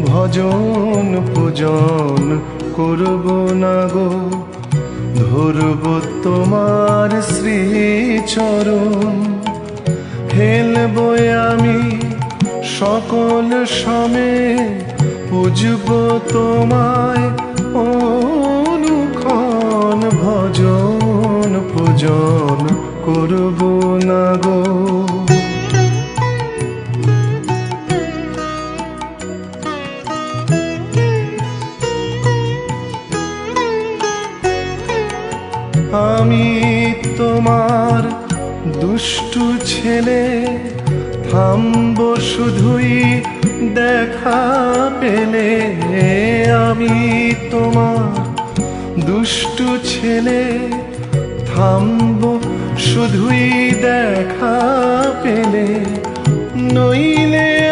ভজন পূজন করব না গো, ধরব তোমার শ্রীচরণ। হেলব আমি সকল সমে, পুজব তোমায় অনুক্ষণ। ভজন পূজন করব না গো। আমি তোমার দুষ্টু ছেলে, থামব শুধুই দেখা পেলে। আমি তোমার দুষ্টু ছেলে, থামব শুধুই দেখা পেলে। নইলে